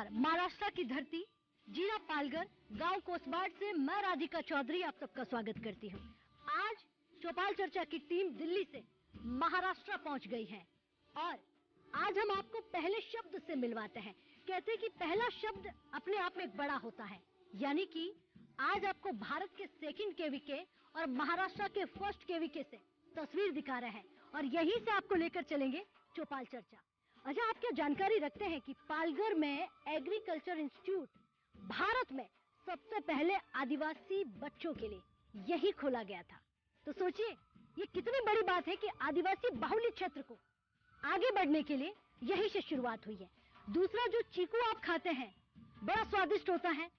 नमस्कार। महाराष्ट्र की धरती, जिला पालघर, गांव कोसबाड़ से मैं राधिका चौधरी आप सबका स्वागत करती हूं। आज चौपाल चर्चा की टीम दिल्ली से महाराष्ट्र पहुंच गई है और आज हम आपको पहले शब्द से मिलवाते हैं। कहते हैं कि पहला शब्द अपने आप में एक बड़ा होता है, यानी कि आज आपको भारत के सेकंड केवीके और महाराष्ट्र के फर्स्ट केवीके से तस्वीर दिखा रहे हैं और यहीं से आपको लेकर चलेंगे चौपाल चर्चा। अच्छा, आप क्या जानकारी रखते हैं कि पालघर में एग्रीकल्चर इंस्टीट्यूट भारत में सबसे पहले आदिवासी बच्चों के लिए यही खोला गया था। तो सोचिए ये कितनी बड़ी बात है कि आदिवासी बाहुल्य क्षेत्र को आगे बढ़ने के लिए यही से शुरुआत हुई है। दूसरा, जो चीकू आप खाते हैं बड़ा स्वादिष्ट होता है।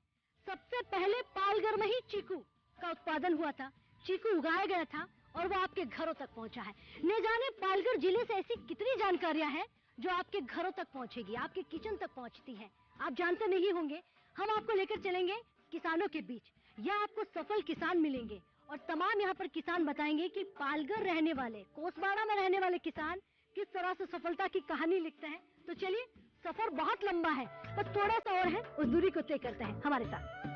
सबसे पहले पालघर में ही चीकू का उत्पादन हुआ था, चीकू उगाया गया था और वो आपके घरों तक पहुंचा है। न जाने पालघर जिले से ऐसी कितनी जानकारियां हैं जो आपके घरों तक पहुंचेगी, आपके किचन तक पहुंचती हैं, आप जानते नहीं होंगे। हम आपको लेकर चलेंगे किसानों के बीच, या आपको सफल किसान मिलेंगे और तमाम यहाँ पर किसान बताएंगे कि पालघर रहने वाले, कोसबाड़ा में रहने वाले किसान किस तरह से सफलता की कहानी लिखते हैं। तो चलिए, सफर बहुत लंबा है, बस थोड़ा सा और है, उस दूरी को तय करते हैं हमारे साथ।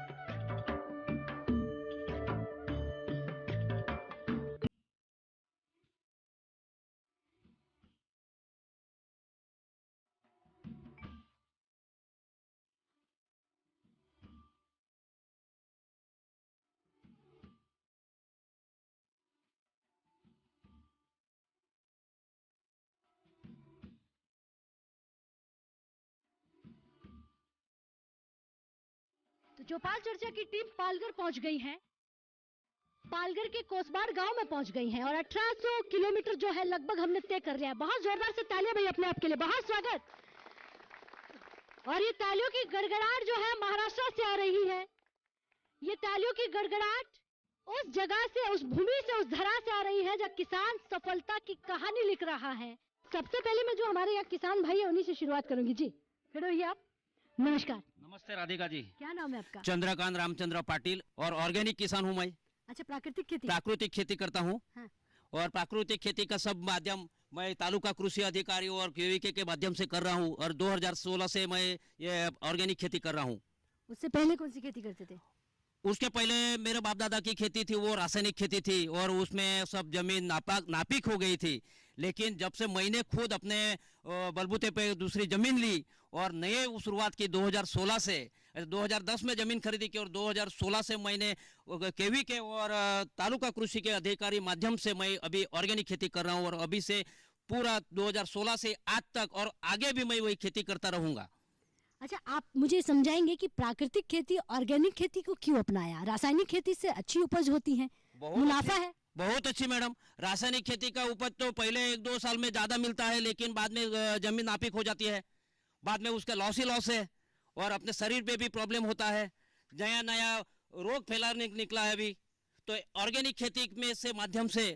तो चौपाल चर्चा की टीम पालघर पहुंच गई है, पालघर के कोसबाड़ गांव में पहुंच गई हैं और 1800 किलोमीटर जो है लगभग हमने तय कर लिया है। बहुत जोरदार से तालियां भाई अपने आप के लिए, बहुत स्वागत। और ये तालियों की गड़गड़ाहट जो है महाराष्ट्र से आ रही है। ये तालियों की गड़गड़ाहट उस जगह से, उस भूमि से, उस धरा से आ रही है जहाँ किसान सफलता की कहानी लिख रहा है। सबसे पहले मैं जो हमारे यहाँ किसान भाई है उन्हीं से शुरुआत करूंगी। जी खड़े होइए आप। नमस्कार। नमस्ते राधिका जी। क्या नाम है आपका? चंद्रकांत रामचंद्र पाटिल और ऑर्गेनिक किसान हूँ मैं। अच्छा, प्राकृतिक खेती करता हूँ। हाँ। और प्राकृतिक खेती का सब माध्यम मैं तालुका कृषि अधिकारी और केवीके के माध्यम से कर रहा हूँ और 2016 से मैं ये ऑर्गेनिक खेती कर रहा हूँ। उससे पहले कौन सी खेती करते थे? उसके पहले मेरे बाप दादा की खेती थी, वो रासायनिक खेती थी और उसमें सब जमीन नापीक हो गई थी। लेकिन जब से मैंने खुद अपने बलबूते पे दूसरी जमीन ली और नए शुरुआत की 2016 से, 2010 में जमीन खरीदी की और 2016 से मैंने केवी के और तालुका कृषि के अधिकारी माध्यम से मैं अभी ऑर्गेनिक खेती कर रहा हूँ और अभी से पूरा 2016 से आज तक और आगे भी मैं वही खेती करता रहूंगा। अच्छा, आप मुझे समझाएंगे कि प्राकृतिक खेती, ऑर्गेनिक खेती को क्यों अपनाया? रासायनिक खेती से अच्छी उपज होती है, मुनाफा है। बहुत अच्छी मैडम। रासायनिक खेती का उपज तो पहले 1-2 साल में ज्यादा मिलता है, लेकिन बाद में जमीन नापीक हो जाती है, बाद में उसका लॉस ही लॉस है और अपने शरीर पे भी प्रॉब्लम होता है, नया नया रोग फैलाने निकला है अभी। तो ऑर्गेनिक खेती में से माध्यम से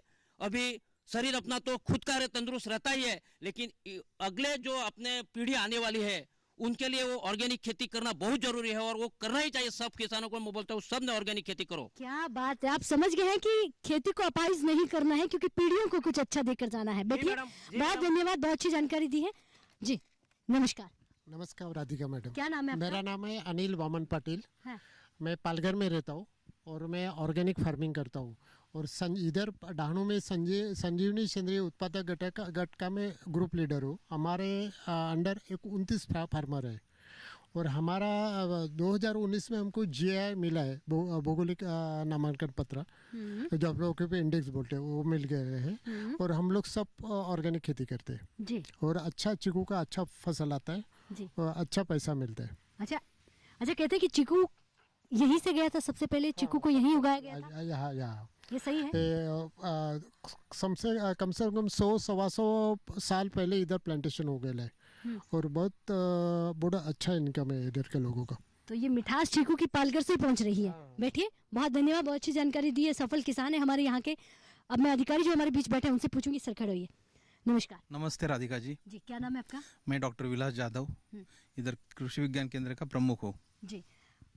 अभी शरीर अपना तो खुद का तंदुरुस्त रहता ही है, लेकिन अगले जो अपने पीढ़ी आने वाली है उनके लिए वो ऑर्गेनिक खेती करना बहुत जरूरी है और वो करना ही चाहिए। सब किसानों को मैं बोलता हूँ, सब ने ऑर्गेनिक खेती करो। क्या बात है, आप समझ गए हैं कि खेती को अपाइज नहीं करना है क्योंकि पीढ़ियों को कुछ अच्छा देकर जाना है। बैठिए, बहुत धन्यवाद, बहुत अच्छी जानकारी दी है। जी नमस्कार। नमस्कार राधिका मैडम। क्या नाम है आपका? मेरा नाम है अनिल वामन पाटिल। हाँ। मैं पालघर में रहता हूँ और मैं ऑर्गेनिक फार्मिंग करता हूँ और इधर डाहनू में संजीवनी सेंद्रीय उत्पादक गट का मैं ग्रुप लीडर हूँ। हमारे अंडर 29 फार्मर है और हमारा 2019 में हमको GI मिला है, भौगोलिक नामांकन पत्र, जो आप लोगों के इंडेक्स बोलते हैं, वो मिल गए हैं और हम लोग सब ऑर्गेनिक खेती करते हैं जी। और अच्छा चीकू का अच्छा फसल आता है जी। और अच्छा पैसा मिलता है। अच्छा, कहते हैं कि चीकू यहीं से गया था, सबसे पहले चीकू को यहीं उगाया गया था। यहाँ ये सही है? कम से कम 100-125 साल पहले इधर प्लांटेशन हो गया है और बहुत बड़ा अच्छा इनकम है इधर के लोगों का। तो ये मिठास चीकू की पालघर से पहुंच रही है। बैठिए, बहुत धन्यवाद, बहुत अच्छी जानकारी दी है, सफल किसान है हमारे यहाँ के। अब मैं अधिकारी जो हमारे बीच बैठे हैं उनसे पूछूंगी। सर खड़े होइए। नमस्कार। नमस्ते राधिका जी। जी, क्या नाम है आपका? मैं डॉक्टर विलास जाधव, इधर कृषि विज्ञान केंद्र का प्रमुख हूँ। जी,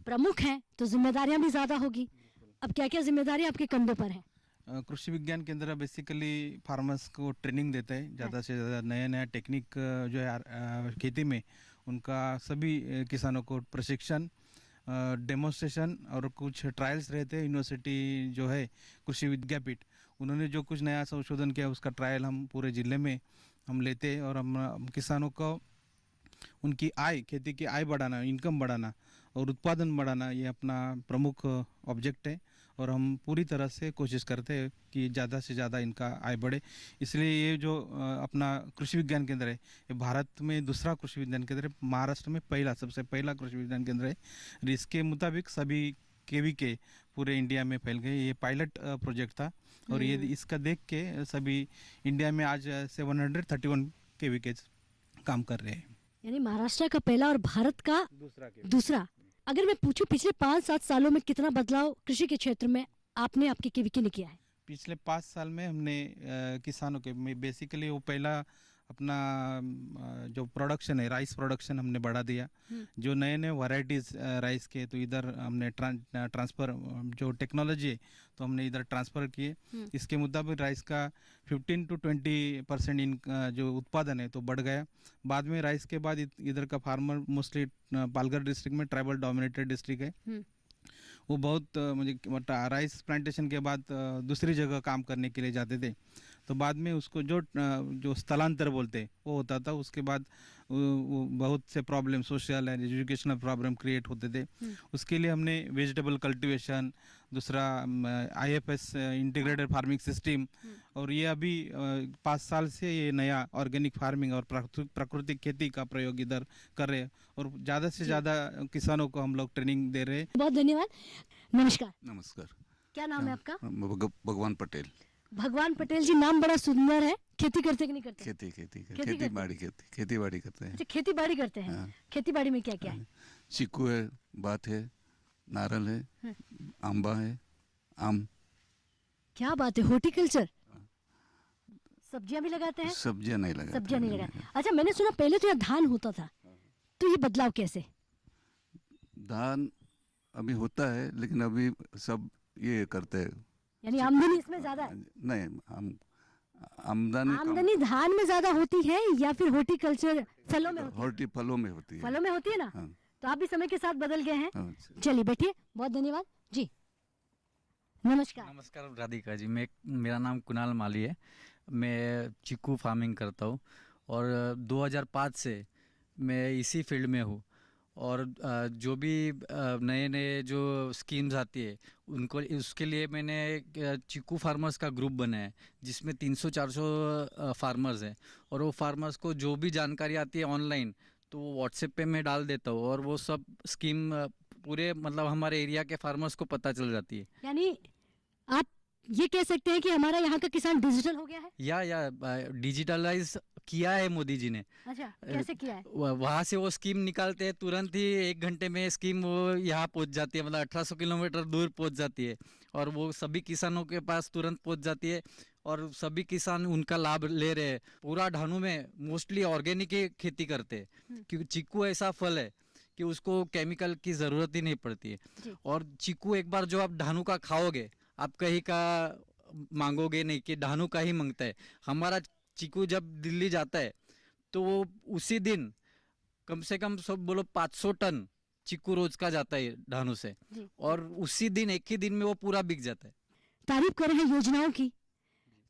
प्रमुख हैं तो जिम्मेदारियां भी ज्यादा होगी। अब क्या क्या जिम्मेदारी आपके कंधों पर है? कृषि विज्ञान केंद्र बेसिकली फार्मर्स को ट्रेनिंग देता है, ज़्यादा से ज़्यादा नया नया टेक्निक जो है खेती में उनका सभी किसानों को प्रशिक्षण, डेमोन्स्ट्रेशन और कुछ ट्रायल्स रहते हैं। यूनिवर्सिटी जो है कृषि विद्यापीठ, उन्होंने जो कुछ नया संशोधन किया उसका ट्रायल हम पूरे ज़िले में हम लेते हैं और हम किसानों को उनकी आय, खेती की आय बढ़ाना, इनकम बढ़ाना और उत्पादन बढ़ाना, ये अपना प्रमुख ऑब्जेक्ट है। और हम पूरी तरह से कोशिश करते हैं कि ज़्यादा से ज़्यादा इनका आय बढ़े। इसलिए ये जो अपना कृषि विज्ञान केंद्र है, ये भारत में दूसरा कृषि विज्ञान केंद्र है, महाराष्ट्र में सबसे पहला कृषि विज्ञान केंद्र है। और इसके मुताबिक सभी KVK पूरे इंडिया में फैल गए। ये पायलट प्रोजेक्ट था और ये इसका देख के सभी इंडिया में आज 731 KVK काम कर रहे हैं। यानी महाराष्ट्र का पहला और भारत का दूसरा। अगर मैं पूछूं पिछले 5-7 सालों में कितना बदलाव कृषि के क्षेत्र में आपने आपके KVK ने किया है? पिछले 5 साल में हमने किसानों के में बेसिकली वो पहला अपना जो प्रोडक्शन है, राइस प्रोडक्शन हमने बढ़ा दिया। जो नए नए वैरायटीज़ राइस के, तो इधर हमने ट्रांसफ़र जो टेक्नोलॉजी है तो हमने इधर ट्रांसफ़र किए। इसके मुताबिक राइस का 15 to 20% इन जो उत्पादन है तो बढ़ गया। बाद में राइस के बाद इधर का फार्मर मोस्टली पालघर डिस्ट्रिक्ट में ट्राइबल डोमिनेटेड डिस्ट्रिक्ट है, वो बहुत मुझे राइस प्लांटेशन के बाद दूसरी जगह काम करने के लिए जाते थे। तो बाद में उसको जो स्थलांतर बोलते हैं वो होता था। उसके बाद वो बहुत से problem, social and educational problem create होते थे। उसके लिए हमने वेजिटेबल कल्टीवेशन, दूसरा IFS इंटीग्रेटेड फार्मिंग सिस्टम, और ये अभी 5 साल से ये नया ऑर्गेनिक फार्मिंग और प्राकृतिक खेती का प्रयोग इधर कर रहे हैं और ज़्यादा से ज़्यादा किसानों को हम लोग ट्रेनिंग दे रहे हैं। बहुत धन्यवाद। नमस्कार। नमस्कार। क्या नाम है आपका? भगवान पटेल। भगवान पटेल जी, नाम बड़ा सुंदर है। खेती करते कि नहीं करते? खेती बाड़ी करते हैं। अच्छा, खेती बाड़ी करते हैं। हाँ। खेती बाड़ी में क्या क्या है? चीकू है, बात है, नारल है, आंबा है, आम। क्या बात है, हॉर्टिकल्चर। सब्जियां भी लगाते हैं? सब्जियां नहीं लगाते। सब्जियां नहीं लगाते। अच्छा, मैंने सुना पहले तो यहाँ धान होता था, तो ये बदलाव कैसे? धान अभी होता है लेकिन अभी सब ये करते हैं। यानी आमदनी इसमें ज्यादा है? नहीं, आमदनी धान में ज्यादा होती है या फिर हॉर्टिकल्चर फलों में होती है? फलों में होती है। फलों में होती है ना। हाँ। तो आप भी समय के साथ बदल गए हैं। हाँ। चलिए बैठिए, बहुत धन्यवाद जी। नमस्कार। नमस्कार राधिका जी, मेरा नाम कुणाल माली है। मैं चीकू फार्मिंग करता हूँ और 2005 से मैं इसी फील्ड में हूँ। और जो भी नए नए जो स्कीम्स आती है उनको, उसके लिए मैंने चीकू फार्मर्स का ग्रुप बनाया है जिसमें 300-400 फार्मर्स हैं। और वो फार्मर्स को जो भी जानकारी आती है ऑनलाइन तो वो व्हाट्सएप पे मैं डाल देता हूँ और वो सब स्कीम पूरे मतलब हमारे एरिया के फार्मर्स को पता चल जाती है। यानी आप ये कह सकते हैं कि हमारा यहाँ का किसान डिजिटल हो गया है? या डिजिटलाइज किया है मोदी जी ने। अच्छा, कैसे किया है? वहाँ से वो स्कीम निकालते हैं, तुरंत ही 1 घंटे में स्कीम वो यहाँ पहुँच जाती है, मतलब 1800 किलोमीटर दूर पहुँच जाती है और वो सभी किसानों के पास तुरंत पहुँच जाती है और सभी किसान उनका लाभ ले रहे हैं। पूरा ढानू में मोस्टली ऑर्गेनिक खेती करते हैं क्योंकि चीकू ऐसा फल है कि उसको केमिकल की ज़रूरत ही नहीं पड़ती है। और चीकू एक बार जो आप ढानू का खाओगे, आप कहीं का मांगोगे नहीं कि ढानू का ही मांगता है। हमारा चीकू जब दिल्ली जाता है तो वो उसी दिन कम से कम सब बोलो 500 टन चीकू रोज का जाता है ढानू से और उसी दिन एक ही दिन में वो पूरा बिक जाता है। तारीफ कर रहे हैं योजनाओं की,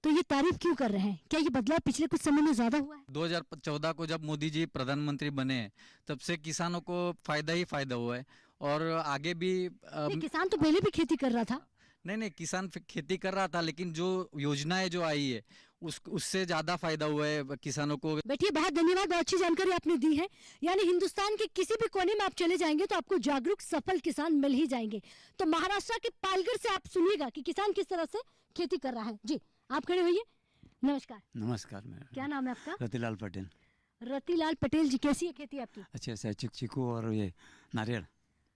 तो ये तारीफ क्यों कर रहे हैं? क्या ये बदलाव पिछले कुछ समय में ज्यादा हुआ है? 2014 को जब मोदी जी प्रधानमंत्री बने हैं तब से किसानों को फायदा ही फायदा हुआ है और आगे भी किसान तो पहले भी खेती कर रहा था। नहीं, किसान खेती कर रहा था लेकिन जो योजनाएं जो आई है उससे ज्यादा फायदा हुआ है किसानों को। बैठिए, बहुत धन्यवाद, बहुत अच्छी जानकारी आपने दी है। यानी हिंदुस्तान के किसी भी कोने में आप चले जाएंगे तो आपको जागरूक सफल किसान मिल ही जाएंगे। तो महाराष्ट्र के पालघर से आप सुनिएगा कि किसान किस तरह से खेती कर रहा है। जी, आप खड़े होइए। नमस्कार। नमस्कार। क्या नाम है आपका? रतिलाल पटेल। रतिलाल पटेल जी, कैसी है खेती आपकी? अच्छा, चीकू और ये नारियल।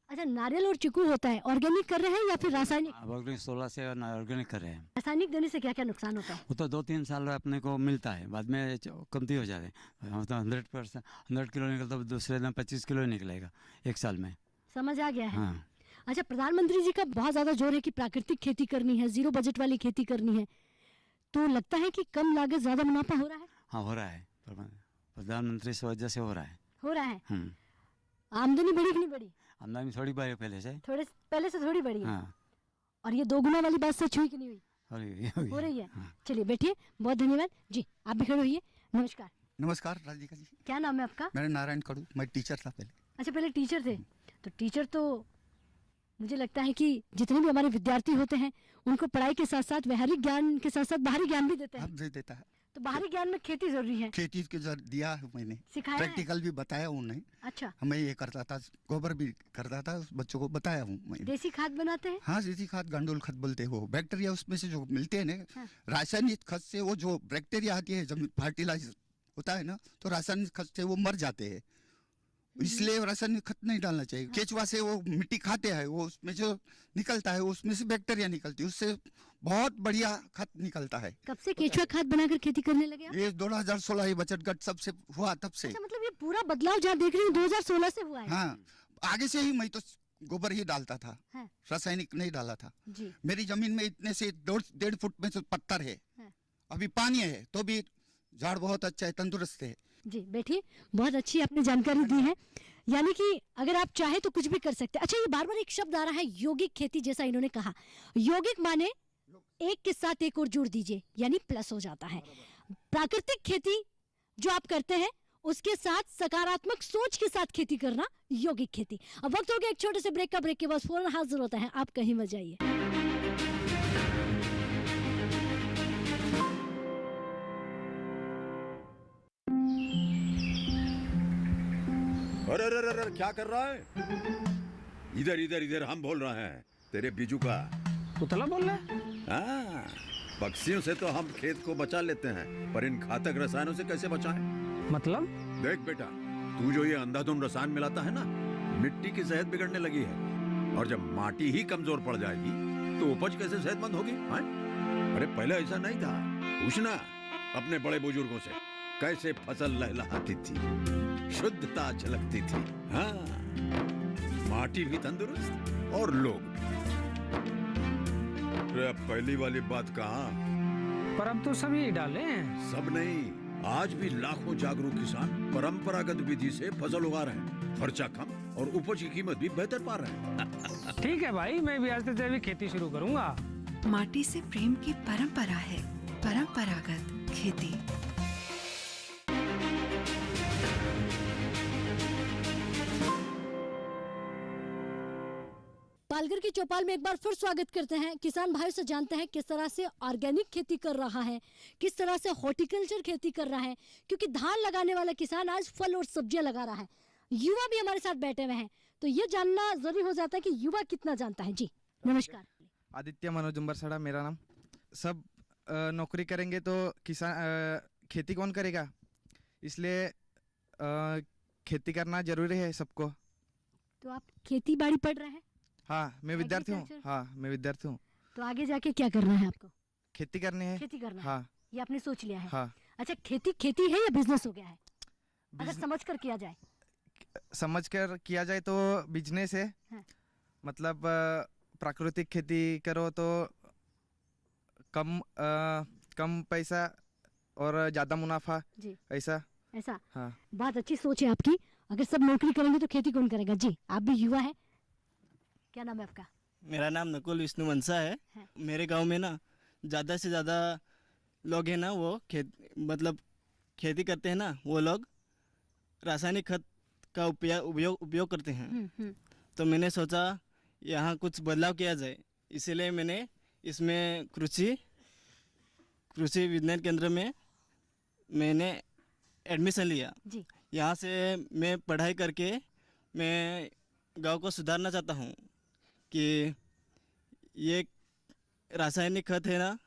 अच्छा, नारियल और चीकू होता है। ऑर्गेनिक कर रहे हैं या फिर रासायनिक? ऑर्गेनिक 16 से ऑर्गेनिक कर रहे हैं। रासायनिक देने से क्या क्या नुकसान होता है? वो तो 2-3 साल अपने को मिलता है, बाद में कमती हो जाते हैं। हम तो 100 किलो निकलता है, दूसरे दिन 25 किलो निकलेगा 1 साल में। समझ आ गया है। हाँ। अच्छा, प्रधानमंत्री जी का बहुत ज्यादा जोर है कि प्राकृतिक खेती करनी है, 0 बजट वाली खेती करनी है, तो लगता है कि कम लागत ज्यादा मुनाफा हो रहा है? हाँ, हो रहा है। प्रधानमंत्री की वजह से हो रहा है। हो रहा है। हम्म, आमदनी बढ़ी कि नहीं बढ़ी? आमदनी थोड़ी बढ़ी पहले से। थोड़े पहले से थोड़ी बढ़ी है। हाँ, और ये 2 गुना वाली बात सच हुई कि नहीं हुई? हो रही है। हाँ। चलिए बैठिए, बहुत धन्यवाद जी। आप भी खड़े होइए। नमस्कार, नमस्कार राधिका जी, क्या नाम है आपका? मेरा नारायण कड़ू, मैं टीचर था पहले। अच्छा, पहले टीचर थे। तो टीचर तो मुझे लगता है कि जितने भी हमारे विद्यार्थी होते हैं उनको पढ़ाई के साथ साथ व्यावहारिक ज्ञान के साथ साथ बाहरी ज्ञान भी देते हैं। अब दे देता है, तो बाहरी ज्ञान में खेती जरूरी है, खेती के दिया है मैंने, सिखाया है। प्रैक्टिकल भी बताया उन्हें। अच्छा, मैं ये करता था, गोबर भी करता था, बच्चों को बताया हूँ मैं। देसी खाद बनाते हैं। हाँ, देसी खाद, गंडोल खाद बोलते हैं, वो बैक्टीरिया उसमें से जो मिलते हैं ना, हाँ। रासायनिक खाद से वो जो बैक्टीरिया आती है, जब फर्टिलाइज होता है ना, तो रासायनिक खाद से वो मर जाते हैं। इसलिए रासायनिक खाद नहीं डालना चाहिए। केचुआ से वो मिट्टी खाते हैं, वो उसमें जो निकलता है उसमें से बैक्टीरिया निकलती है, उससे बहुत बढ़िया खाद निकलता है। कब से केचुआ खाद बनाकर खेती करने लगे आप? ये 2016 ये बचत गट सबसे हुआ तब से। अच्छा, मतलब ये पूरा बदलाव जहाँ देख रही हूँ 2016 से हुआ है। हाँ, आगे से ही मैं तो गोबर ही डालता था, हाँ। रासायनिक नहीं डाला था। जी, मेरी जमीन में इतने से 1.5 फुट में से पत्थर है, हाँ। अभी पानी है तो भी झाड़ बहुत अच्छा है, तंदुरुस्त है। जी बैठिए, बहुत अच्छी आपने जानकारी दी है। यानी कि अगर आप चाहे तो कुछ भी कर सकते हैं। अच्छा, ये बार बार एक शब्द आ रहा है यौगिक खेती, जैसा इन्होंने कहा। यौगिक माने एक के साथ एक और जोड़ दीजिए, यानी प्लस हो जाता है। प्राकृतिक खेती जो आप करते हैं उसके साथ सकारात्मक सोच के साथ खेती करना यौगिक खेती। अब वक्त हो गया एक छोटे से ब्रेक का। ब्रेक के बाद फौरन हाजिर होता है, आप कहीं मत जाइए। अरे अरे अरे क्या कर रहा है? इधर इधर इधर, हम बोल रहे हैं तेरे बीजू का। पुतला बोल रहा है? हाँ, पक्षियों से तो हम खेत को बचा लेते हैं, पर इन घातक रसायनों से कैसे बचाएं? मतलब? देख बेटा, तू जो ये अंधाधुंध रसायन मिलाता है ना, मिट्टी की सेहत बिगड़ने लगी है। और जब माटी ही कमजोर पड़ जाएगी तो उपज कैसे सेहतमंद होगी? हाँ? अरे पहले ऐसा नहीं था। पूछना अपने बड़े बुजुर्गों से, कैसे फसल लहलहाती थी, शुद्धता झलकती थी। हाँ, माटी भी तंदुरुस्त और लोग भी। अरे पहली वाली बात कहाँ? पर अब तो सभी डाले हैं। सब नहीं, आज भी लाखों जागरूक किसान परंपरागत विधि से फसल उगा रहे हैं। खर्चा कम और उपज की कीमत भी बेहतर पा रहे हैं। ठीक है भाई, मैं भी आज से जैविक खेती शुरू करूंगा। माटी से प्रेम की परंपरा है परंपरागत खेती। पालघर की चौपाल में एक बार फिर स्वागत करते हैं। किसान भाई से जानते हैं किस तरह से ऑर्गेनिक खेती कर रहा है, किस तरह से हॉर्टिकल्चर खेती कर रहा है, क्योंकि धान लगाने वाला किसान आज फल और सब्जियां लगा रहा है। युवा भी हमारे साथ बैठे हुए हैं, तो ये जानना जरूरी हो जाता है कि युवा कितना जानता है। जी नमस्कार। आदित्य मनोज उम्बरसड़ा मेरा नाम। सब नौकरी करेंगे तो किसान खेती कौन करेगा, इसलिए खेती करना जरूरी है सबको। तो आप खेती बाड़ी पढ़ रहे हैं? हाँ, मैं विद्यार्थी हूँ। Agriculture? हाँ, मैं विद्यार्थी हूँ। तो आगे जाके क्या करना है आपको? खेती करनी है। खेती करना है, हाँ ये आपने सोच लिया है। हाँ। अच्छा, खेती खेती है या बिजनेस हो गया है? अगर बिजने- समझ कर किया जाए। समझ कर किया जाए तो बिजनेस है। हाँ। मतलब प्राकृतिक खेती करो तो कम पैसा और ज़्यादा मुनाफा। जी ऐसा। ऐसा। हाँ। बहुत अच्छी सोच है आपकी। अगर सब नौकरी करेंगे तो खेती कौन करेगा? जी आप भी युवा है, क्या नाम है आपका? मेरा नाम नकुल विष्णु मनसा है। मेरे गांव में ना ज़्यादा से ज़्यादा लोग हैं ना, वो खेती करते हैं ना, वो लोग रासायनिक खाद का उपयोग करते हैं। तो मैंने सोचा यहाँ कुछ बदलाव किया जाए, इसीलिए मैंने इसमें कृषि विज्ञान केंद्र में मैंने एडमिशन लिया। जी। यहाँ से मैं पढ़ाई करके मैं गांव को सुधारना चाहता हूँ कि ये रासायनिक खाद है ना,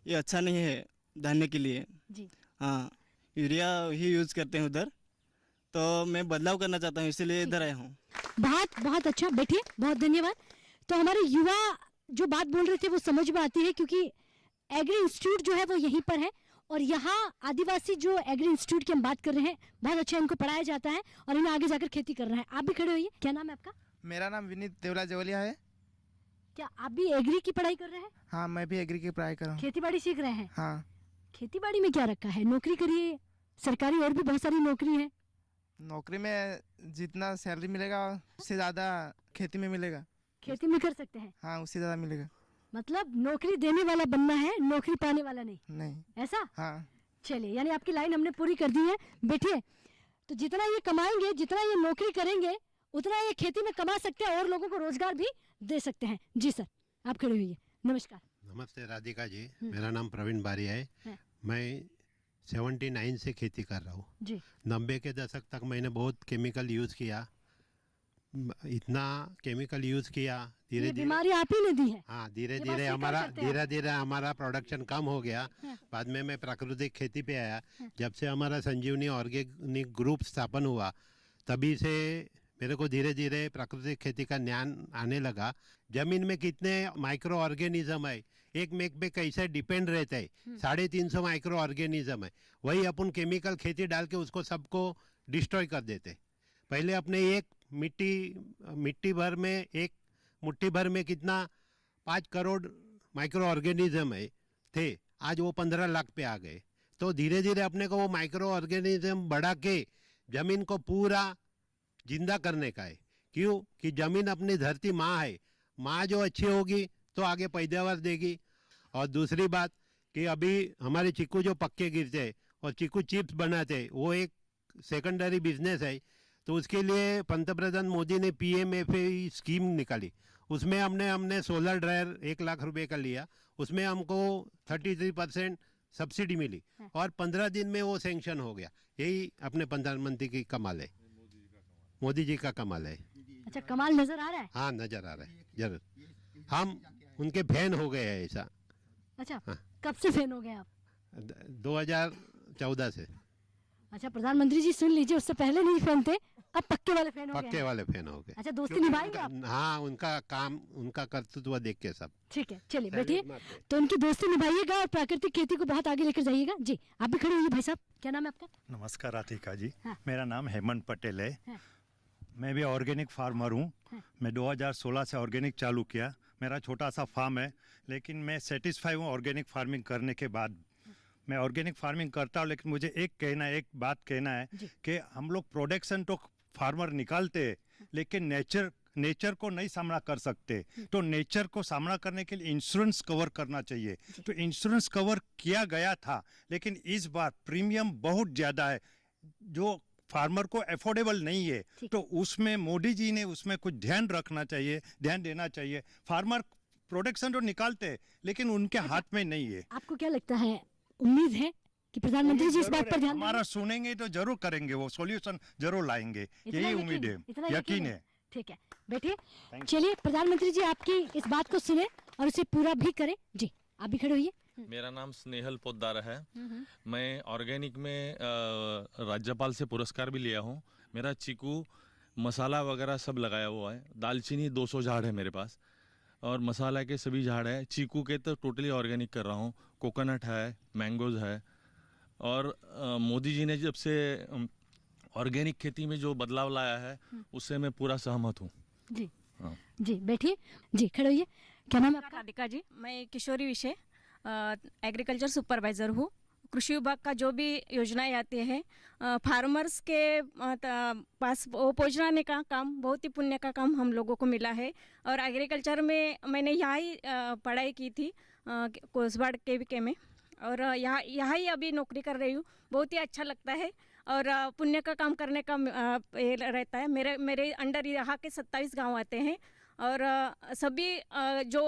ये अच्छा नहीं है धान्य के लिए। जी। हाँ, यूरिया ही यूज़ करते हैं उधर, तो मैं बदलाव करना चाहता हूँ, इसीलिए इधर आया हूँ। बहुत बहुत अच्छा, बैठिए, बहुत धन्यवाद। तो हमारे युवा जो बात बोल रहे थे वो समझ में आती है, क्योंकि एग्री इंस्टीट्यूट जो है वो यहीं पर है, और यहाँ आदिवासी जो एग्री इंस्टीट्यूट की हम बात कर रहे हैं, बहुत अच्छा इनको पढ़ाया जाता है और इन्हें आगे जाकर खेती करना है। आप भी खड़े होइए। क्या नाम है आपका? मेरा नाम विनीत देवला जवलिया है। क्या आप भी एग्री की पढ़ाई कर रहे हैं? हाँ, मैं भी एग्री की पढ़ाई कर रहा हूँ। खेती बाड़ी सीख रहे हैं? हाँ। खेती बाड़ी में क्या रखा है? नौकरी करिए, सरकारी और भी बहुत सारी नौकरी है। नौकरी में जितना सैलरी मिलेगा उससे ज़्यादा खेती में मिलेगा। खेती में कर सकते हैं, हाँ, उससे ज़्यादा मिलेगा। मतलब नौकरी देने वाला बनना है, नौकरी पाने वाला नहीं, नहीं। ऐसा? हाँ। चलिए, यानी आपकी लाइन हमने पूरी कर दी है। बैठिए, तो जितना ये कमाएंगे, जितना ये नौकरी करेंगे, उतना ये खेती में कमा सकते हैं और लोगों को रोजगार भी दे सकते हैं। जी सर, आप खड़े हुई है। नमस्कार। नमस्ते राधिका जी, मेरा नाम प्रवीण बारिया है। मैं 79 से खेती कर रहा हूँ जी। 90 के दशक तक मैंने बहुत केमिकल यूज़ किया, इतना केमिकल यूज़ किया, धीरे धीरे बीमारी आप ही ने दी है। हाँ, धीरे धीरे हमारा प्रोडक्शन कम हो गया। बाद में मैं प्राकृतिक खेती पे आया। जब से हमारा संजीवनी ऑर्गेनिक ग्रुप स्थापन हुआ, तभी से मेरे को धीरे धीरे प्राकृतिक खेती का ज्ञान आने लगा। जमीन में कितने माइक्रो ऑर्गेनिज्म है, एक मेक पे कैसे डिपेंड रहते हैं, 350 माइक्रो ऑर्गेनिज्म है, वही अपन केमिकल खेती डाल के उसको सबको डिस्ट्रॉय कर देते। पहले अपने एक मिट्टी भर में, एक मुट्ठी भर में कितना 5 करोड़ माइक्रो ऑर्गेनिज्म है थे, आज वो 15 लाख पे आ गए। तो धीरे धीरे अपने को वो माइक्रो ऑर्गेनिज्म बढ़ा के जमीन को पूरा जिंदा करने का है। क्यों कि जमीन अपनी धरती माँ है, माँ जो अच्छी होगी तो आगे पैदावार देगी। और दूसरी बात कि अभी हमारे चीकू जो पक्के गिरते हैं और चीकू चिप्स बनाते हैं, वो एक सेकेंडरी बिजनेस है। तो उसके लिए पंतप्रधान मोदी ने PMFAY स्कीम निकाली, उसमें हमने सोलर ड्रायर 1 लाख रुपए का लिया, उसमें हमको 33% सब्सिडी मिली और 15 दिन में वो सैंक्शन हो गया। यही अपने प्रधानमंत्री की कमाल है, मोदी जी का कमाल है। अच्छा, कमाल नजर आ रहा है? हाँ, नजर आ रहा है, जरूर। हम उनके फैन हो गए हैं ऐसा। अच्छा, हाँ। कब से फैन हो गए आप? 2014 से। अच्छा, प्रधानमंत्री जी सुन लीजिए, उससे पहले नहीं फैन थे, अब पक्के वाले फैन हो गए। पक्के वाले फैन हो गए। अच्छा, दोस्ती निभाएंगे आप? हाँ, उनका काम, उनका कर्तृत्व देख के सब। ठीक है, चलिए बैठिए। तो उनकी दोस्ती निभाइएगा और प्राकृतिक खेती को बहुत आगे लेकर जाइएगा। जी, आप भी खड़े होइए भाई साहब। क्या नाम है आपका? नमस्कार राधिका जी। हाँ। मेरा नाम हेमंत पटेल है। हाँ। मैं भी ऑर्गेनिक फार्मर हूँ। मैं 2016 से ऑर्गेनिक चालू किया। मेरा छोटा सा फार्म है, लेकिन मैं सेटिस्फाई हूँ ऑर्गेनिक फार्मिंग करने के बाद। मैं ऑर्गेनिक फार्मिंग करता हूँ, लेकिन मुझे एक बात कहना है कि हम लोग प्रोडक्शन तो फार्मर निकालते हैं, लेकिन नेचर को नहीं सामना कर सकते। तो नेचर को सामना करने के लिए इंश्योरेंस कवर करना चाहिए। तो इंश्योरेंस कवर किया गया था, लेकिन इस बार प्रीमियम बहुत ज़्यादा है जो फार्मर को अफोर्डेबल नहीं है। तो उसमें मोदी जी ने उसमें कुछ ध्यान रखना चाहिए, ध्यान देना चाहिए। फार्मर प्रोडक्शन तो निकालते हैं, लेकिन उनके हाथ में नहीं है। आपको क्या लगता है, उम्मीद है कि प्रधानमंत्री जी इस बात पर ध्यान हमारा सुनेंगे तो जरूर करेंगे, वो सॉल्यूशन जरूर लाएंगे, यही उम्मीद है, यकीन है। ठीक है, बैठिए। चलिए, प्रधानमंत्री जी आपकी इस बात को सुने और उसे पूरा भी करें। जी, आप भी खड़े होइए। मेरा नाम स्नेहल पोद्दार है। मैं ऑर्गेनिक में राज्यपाल से पुरस्कार भी लिया हूँ। मेरा चीकू मसाला वगैरह सब लगाया हुआ है। दालचीनी 200 झाड़ है मेरे पास, और मसाला के सभी झाड़ है। चीकू के तो टोटली ऑर्गेनिक कर रहा हूँ। कोकोनट है, मैंगोज है। और मोदी जी ने जब से ऑर्गेनिक खेती में जो बदलाव लाया है, उससे मैं पूरा सहमत हूँ। जी, जी बैठिए। जी, खड़े होइए। क्या नाम है आपका? राधिका जी, मैं किशोरी विषय एग्रीकल्चर सुपरवाइज़र हूँ। कृषि विभाग का जो भी योजनाएं आती है, फार्मर्स के पास वो पहुँचाने का काम, बहुत ही पुण्य का काम हम लोगों को मिला है। और एग्रीकल्चर में मैंने यहाँ ही पढ़ाई की थी, कोसबाड़ KVK में, और यहाँ ही अभी नौकरी कर रही हूँ। बहुत ही अच्छा लगता है और पुण्य का काम करने का रहता है। मेरे अंडर यहाँ के 27 गांव आते हैं, और सभी जो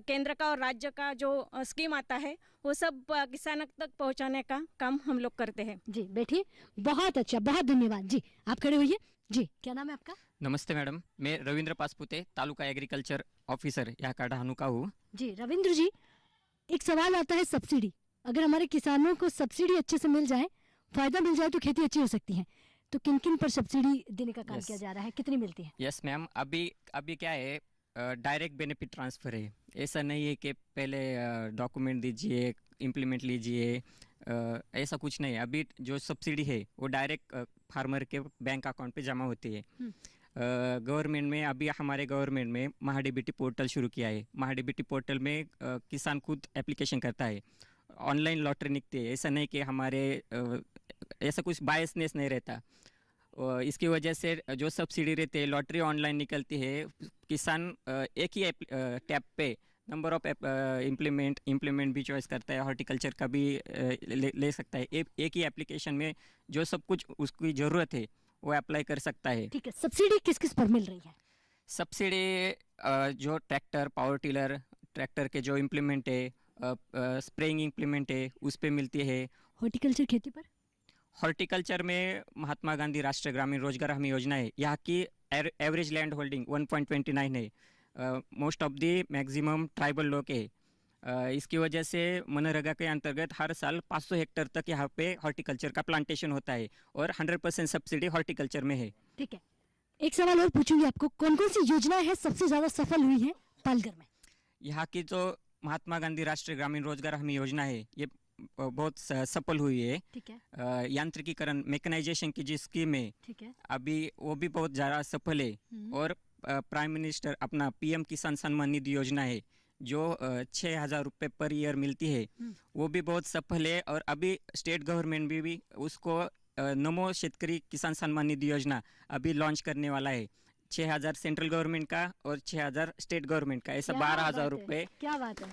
केंद्र का और राज्य का जो स्कीम आता है, वो सब किसानों तक पहुंचाने का काम हम लोग करते हैं। जी, बैठिए। बहुत अच्छा, बहुत धन्यवाद। जी, आप खड़े होइए। जी, क्या नाम है आपका? नमस्ते मैडम, मैं रविंद्र पासपुते, तालुका एग्रीकल्चर ऑफिसर यहाँ का ढानू का हूँ। जी, रविंद्र जी, एक सवाल आता है सब्सिडी। अगर हमारे किसानों को सब्सिडी अच्छे से मिल जाए, फायदा मिल जाए, तो खेती अच्छी हो सकती है। तो किन किन पर सब्सिडी देने का काम किया जा रहा है, कितनी मिलती है? यस मैम, अभी क्या है, डायरेक्ट बेनिफिट ट्रांसफ़र है। ऐसा नहीं है कि पहले डॉक्यूमेंट दीजिए, इम्प्लीमेंट लीजिए, ऐसा कुछ नहीं है। अभी जो सब्सिडी है वो डायरेक्ट फार्मर के बैंक अकाउंट पे जमा होती है। गवर्नमेंट में, अभी हमारे गवर्नमेंट में महाडीबीटी पोर्टल शुरू किया है। महाडीबीटी पोर्टल में किसान खुद एप्लीकेशन करता है, ऑनलाइन लॉटरी निकलती है। ऐसा नहीं कि हमारे ऐसा कुछ बायसनेस नहीं रहता। और इसकी वजह से जो सब्सिडी रहती है, लॉटरी ऑनलाइन निकलती है, किसान एक ही टैब पे नंबर ऑफ इम्प्लीमेंट भी चॉइस करता है, हॉर्टिकल्चर का भी ले सकता है। एक ही एप्लीकेशन में जो सब कुछ उसकी ज़रूरत है वो अप्लाई कर सकता है। ठीक है, सब्सिडी किस किस पर मिल रही है? सब्सिडी जो ट्रैक्टर, पावर टिलर, ट्रैक्टर के जो इम्प्लीमेंट है, स्प्रेइंग इम्प्लीमेंट है, उस पे मिलती है। हॉर्टिकल्चर खेती पर? हॉर्टिकल्चर में महात्मा गांधी राष्ट्रीय ग्रामीण रोजगार हमी योजना है। यहाँ की एवरेज लैंड होल्डिंग 1.29 है। Most of the maximum tribal लोग है। इसकी वजह से मनरेगा के अंतर्गत हर साल 500 हेक्टेयर तक यहाँ पे हॉर्टिकल्चर का प्लांटेशन होता है और 100% सब्सिडी हॉर्टिकल्चर में है। ठीक है, एक सवाल और पूछूंगी आपको, कौन कौन सी योजनाएं हैं सबसे ज्यादा सफल हुई है पालघर में? यहाँ की जो महात्मा गांधी राष्ट्रीय ग्रामीण रोजगार हमी योजना है, ये बहुत सफल हुई है। ठीक है। यांत्रिकीकरण, मैकेनाइजेशन की जो स्कीम है, ठीक है, अभी वो भी बहुत ज़्यादा सफल है। और प्राइम मिनिस्टर अपना PM किसान सम्मान निधि योजना है जो 6,000 रुपये पर ईयर मिलती है, वो भी बहुत सफल है। और अभी स्टेट गवर्नमेंट भी उसको नमो शेतकरी किसान सम्मान निधि योजना अभी लॉन्च करने वाला है। 6,000 सेंट्रल गवर्नमेंट का और 6,000 स्टेट गवर्नमेंट का, ऐसा 12,000 रुपये क्या बात है,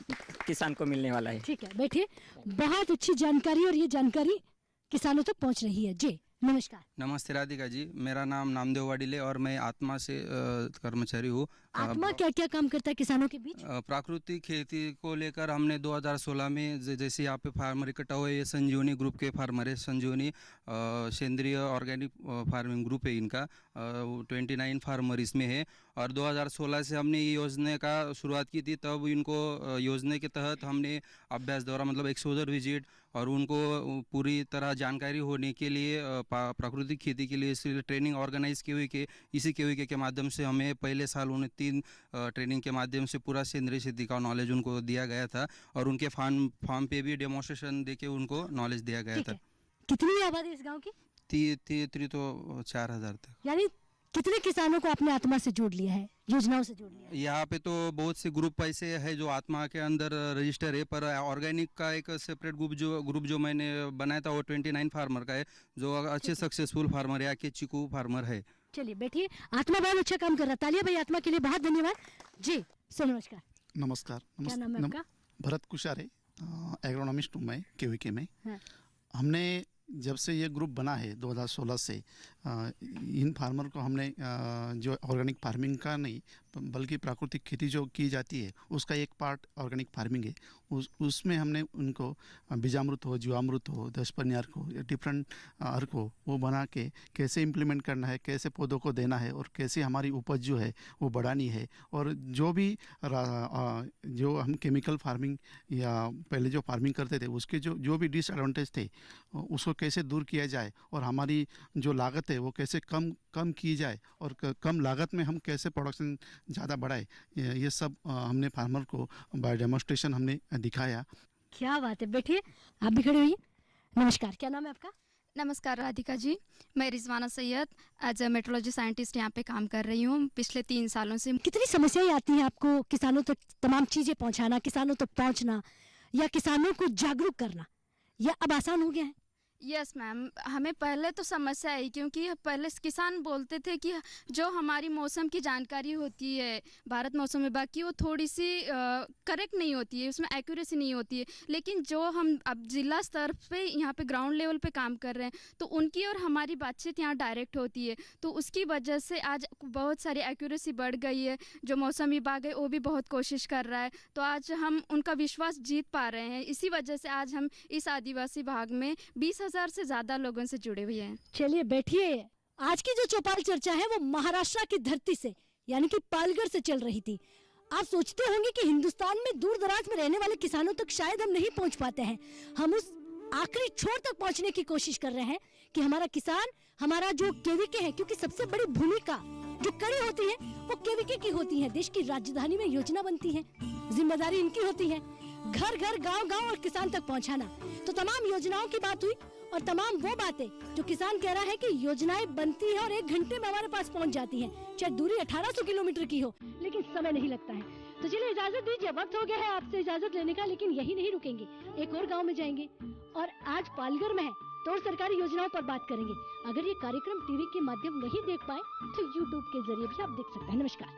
किसान को मिलने वाला है। ठीक है, बैठिए। बहुत अच्छी जानकारी, और ये जानकारी किसानों तक पहुंच रही है। जी नमस्कार। नमस्ते राधिका जी, मेरा नाम नामदेव वाडिले और मैं आत्मा से कर्मचारी हूँ। आत्मा क्या क्या काम करता है किसानों के बीच? प्राकृतिक खेती को लेकर हमने 2016 में जैसे यहाँ पे फार्मर इकट्ठा हुए, ये संजीवनी ग्रुप के फार्मर है। संजीवनी सेंद्रीय ऑर्गेनिक फार्मिंग ग्रुप है इनका, 29 फार्मर इसमें है। और 2016 से हमने ये योजना का शुरुआत की थी। तब इनको योजना के तहत हमने अभ्यास दौरा, मतलब एक्सपोजर विजिट, और उनको पूरी तरह जानकारी होने के लिए प्राकृतिक खेती के लिए इसलिए ट्रेनिंग ऑर्गेनाइज की हुई कि इसी KVK के माध्यम से हमें पहले साल उन्हें 3 ट्रेनिंग के माध्यम से पूरा सेंद्रीय खेती का नॉलेज उनको दिया गया था। और उनके फार्म पे भी डेमोन्स्ट्रेशन देके उनको नॉलेज दिया गया था। कितनी आबादी इस गाँव की? तो 4,000 तक। यानी कितने किसानों को आपने आत्मा से जोड़ लिया है, योजनाओं से जोड़ लिया है? यहाँ पे तो बहुत से ग्रुप ऐसे है जो आत्मा के अंदर रजिस्टर है, पर ऑर्गेनिक का एक सेपरेट ग्रुप जो मैंने बनाया था वो 29 फार्मर का है, जो अच्छे सक्सेसफुल फार्मर है, यहाँ के चीकू फार्मर है। चलिए बैठिए, आत्मा बहुत अच्छा काम कर रहा है। तालियां भाई आत्मा के लिए, बहुत धन्यवाद जी। सर नमस्कार। नमस्कार। क्या नाम है आपका? भरत कुशारे, एग्रोनॉमिस्ट हूँ मैं KVK में। हाँ। हमने जब से ये ग्रुप बना है 2016 से, इन फार्मर को हमने जो ऑर्गेनिक फार्मिंग का नहीं बल्कि प्राकृतिक खेती जो की जाती है उसका एक पार्ट ऑर्गेनिक फार्मिंग है। उसमें हमने उनको बीजामृत हो, जीवामृत हो, 10 पनियार को, डिफरेंट अर्क हो, वो बना के कैसे इम्प्लीमेंट करना है, कैसे पौधों को देना है और कैसे हमारी उपज जो है वो बढ़ानी है। और जो भी जो हम केमिकल फार्मिंग या पहले जो फार्मिंग करते थे उसके जो भी डिसएडवांटेज थे उसको कैसे दूर किया जाए और हमारी जो लागत है वो कैसे कम की जाए और कम लागत में हम कैसे प्रोडक्शन ज़्यादा बढ़ाए, ये सब हमने फार्मर को बाय डेमोन्स्ट्रेशन हमने दिखाया। क्या बात है, बैठिए आप भी खड़े होइए। नमस्कार, क्या नाम है आपका? नमस्कार राधिका जी, मैं Rizwana Syed as a metrology scientist यहाँ पे काम कर रही हूँ पिछले 3 सालों से। कितनी समस्याएं आती हैं आपको किसानों तक तमाम चीजें पहुँचाना, किसानों तक पहुँचना या किसानों को जागरूक करना, या अब आसान हो गया है? यस मैम, हमें पहले तो समस्या आई क्योंकि पहले किसान बोलते थे कि जो हमारी मौसम की जानकारी होती है भारत मौसम विभाग की वो थोड़ी सी करेक्ट नहीं होती है, उसमें एक्यूरेसी नहीं होती है। लेकिन जो हम अब जिला स्तर पे यहाँ पे ग्राउंड लेवल पे काम कर रहे हैं तो उनकी और हमारी बातचीत यहाँ डायरेक्ट होती है, तो उसकी वजह से आज बहुत सारी एक्यूरेसी बढ़ गई है। जो मौसम विभाग है वो भी बहुत कोशिश कर रहा है, तो आज हम उनका विश्वास जीत पा रहे हैं। इसी वजह से आज हम इस आदिवासी भाग में 20,000 से ज्यादा लोगों से जुड़े हुए हैं। चलिए बैठिए, आज की जो चौपाल चर्चा है वो महाराष्ट्र की धरती से यानी कि पालघर से चल रही थी। आप सोचते होंगे कि हिंदुस्तान में दूर दराज में रहने वाले किसानों तक शायद हम नहीं पहुंच पाते हैं। हम उस आखिरी छोर तक पहुंचने की कोशिश कर रहे हैं कि हमारा किसान, हमारा जो KVK है, क्योंकि सबसे बड़ी भूमिका जो कड़ी होती है वो KVK की होती है। देश की राजधानी में योजना बनती है, जिम्मेदारी इनकी होती है घर घर गांव गांव और किसान तक पहुंचाना। तो तमाम योजनाओं की बात हुई और तमाम वो बातें जो किसान कह रहा है कि योजनाएं बनती हैं और 1 घंटे में हमारे पास पहुंच जाती हैं, चाहे दूरी 1800 किलोमीटर की हो, लेकिन समय नहीं लगता है। तो चलिए इजाजत दीजिए, वक्त हो गया है आपसे इजाजत लेने का, लेकिन यही नहीं रुकेंगे, एक और गांव में जाएंगे। और आज पालघर में है तो और सरकारी योजनाओं पर बात करेंगे। अगर ये कार्यक्रम टीवी के माध्यम नहीं देख पाए तो यूट्यूब के जरिए भी आप देख सकते हैं। नमस्कार।